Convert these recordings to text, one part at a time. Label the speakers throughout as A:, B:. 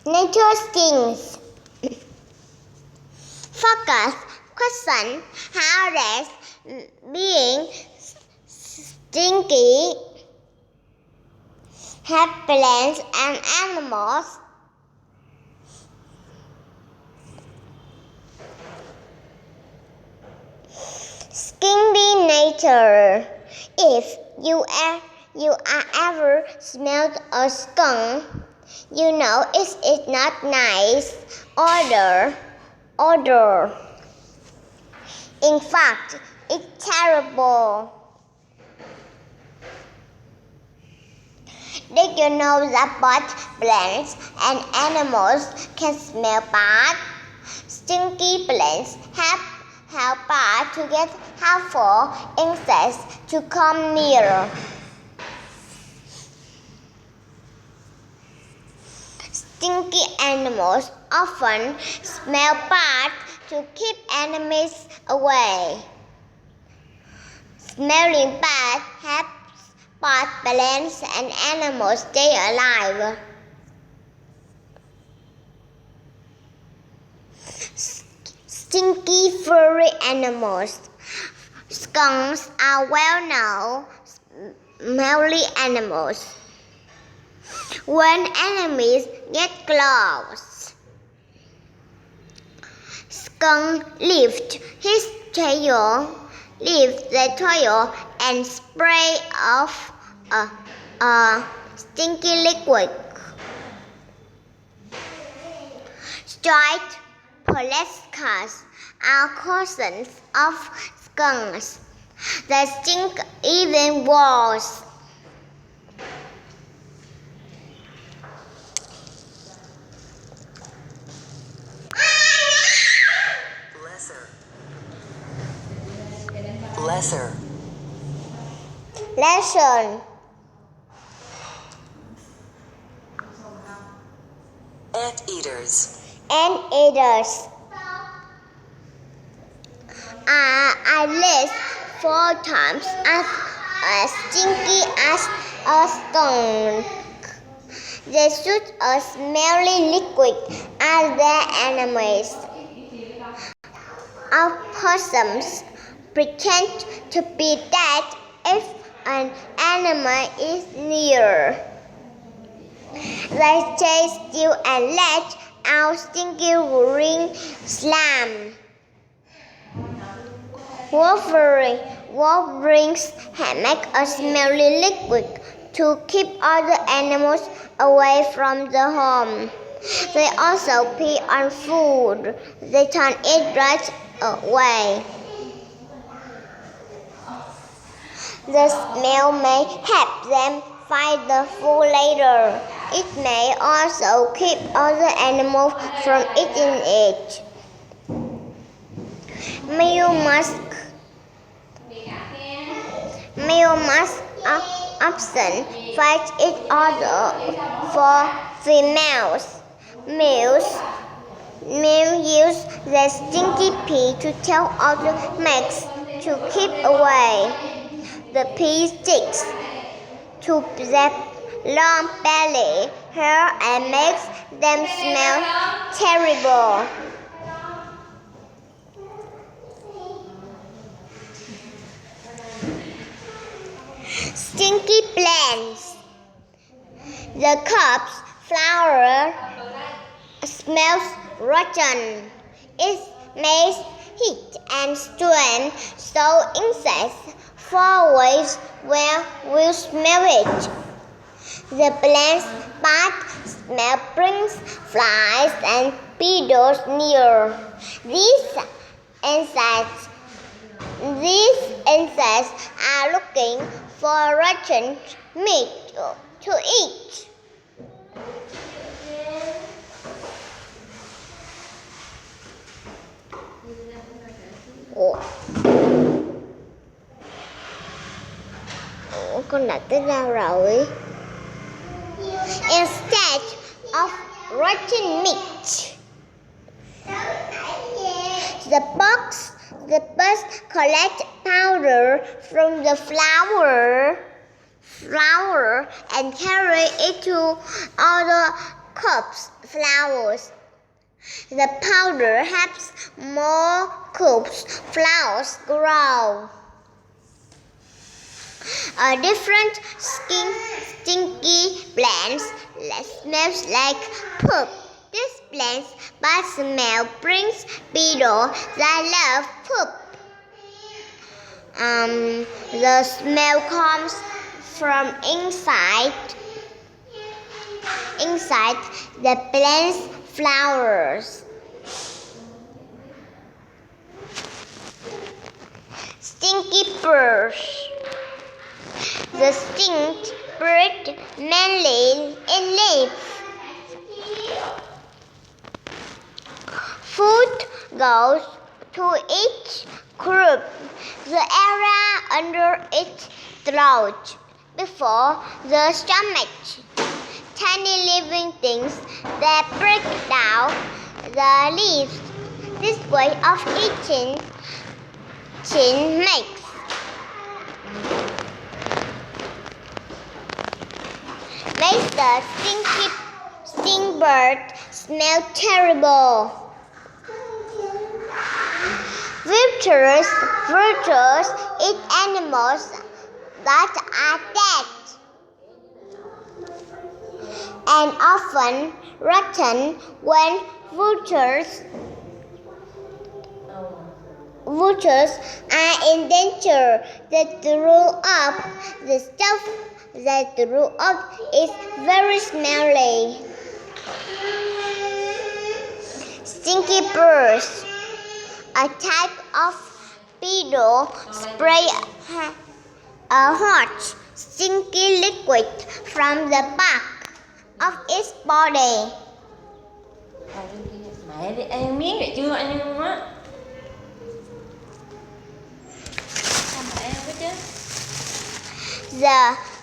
A: Nature stings. Focus question: how does being stinky help plants and animals? Stinky nature. If you are ever smelled a skunk, you know it's not nice odor. In fact, it's terrible. Did you know that both plants and animals can smell bad? Stinky plants help bad to get harmful insects to come near. Stinky animals often smell bad to keep enemies away. Smelling bad helps both plants and animals stay alive. Stinky furry animals. Skunks are well-known smelly animals. When enemies get close, skunk lifts the tail and spray off a stinky liquid. Striped polecats are cousins of skunks. They stink even worse. Lesson.
B: Anteaters
A: are at least 4 times as stinky as a skunk. They shoot a smelly liquid at their enemies. Opossums pretend to be dead if an animal is near. They stay still and let out stinky whirring slime. Wolverines make a smelly liquid to keep other animals away from the home. They also pee on food. They turn it right away. The smell may help them find the food later. It may also keep other animals from eating it. Male musk often fight each other for females. Males use their stinky pee to tell other males to keep away. The pee sticks to their long belly hair and makes them smell terrible. Stinky plants. The corpse flower smells rotten. It makes heat and steam, so insects fall away where we smell it. The plant's bad smell brings flies and beetles near. These insects are looking for rotten meat to eat. Con đặt tới đâu rồi? Instead of rotten meat, the bugs collect powder from the flower and carry it to other cups flowers. The powder helps more cups flowers grow. A different stinky plants smells like poop. This plant bad smell brings people that love poop. The smell comes from inside the plant's flowers. Stinky birds. The stink breed mainly in leaves. Food goes to each group, the area under its throat, before the stomach. Tiny living things that break down the leaves. This way of eating makes the stink bird smell terrible. Vultures eat animals that are dead and often rotten. When vultures are in danger, they throw up. The stuff they throw up is very smelly. Stinky birds. A type of beetle spray a hot, stinky liquid from the back of its body.
C: Mẹ đi ăn miếng vậy chưa ăn luôn á. Sao mà ăn cái chứ?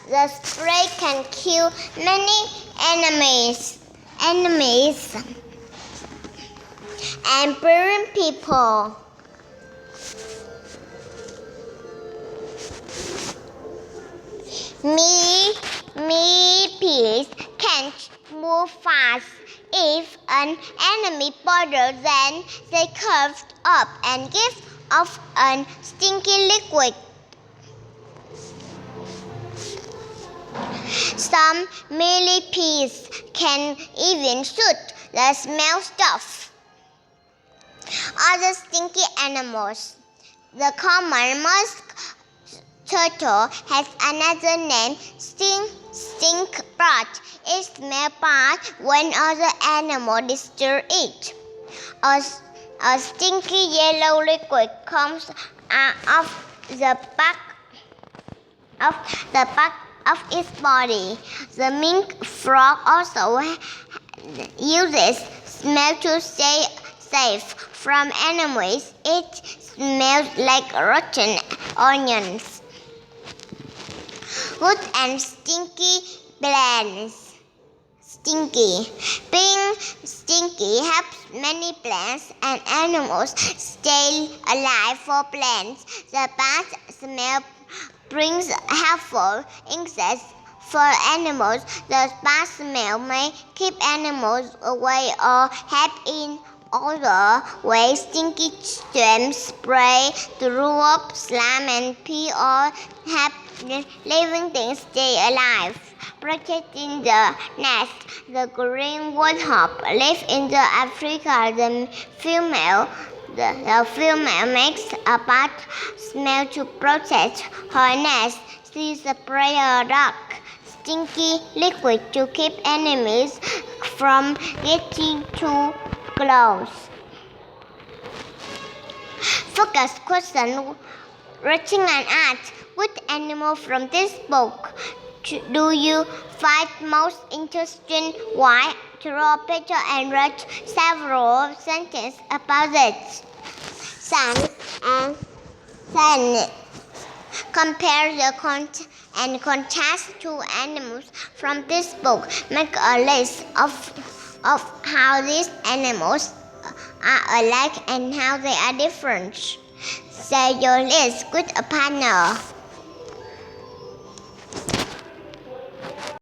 A: The spray can kill many enemies and burn people. Millipedes can't move fast. If an enemy bothers them, they curl up and give off a stinky liquid. Some millipedes can even shoot the smell stuff. Other stinky animals. The common musk turtle has another name, stink breath. It smells bad when other animals disturb it. A stinky yellow liquid comes out of the back of its body. The mink frog also uses smell to stay safe from enemies. It smells like rotten onions. Good and stinky plants. Stinky. Being stinky helps many plants and animals stay alive. For plants, the bad smell brings helpful insects. For animals, the bad smell may keep animals away or help in other ways. Stinky germs spray through up, slime and pee or help living things stay alive. Protecting the nest. The green woodhawk lives in the Africa. The female makes a bad smell to protect her nest. She sprays a dark, stinky liquid to keep enemies from getting too close. Focus question. Writing an art. Which animal from this book do you find most interesting? Why? Draw a picture and write several sentences about it. Science and Senate. Compare the content and contrast two animals from this book. Make a list of how these animals are alike and how they are different. Say your list with a partner.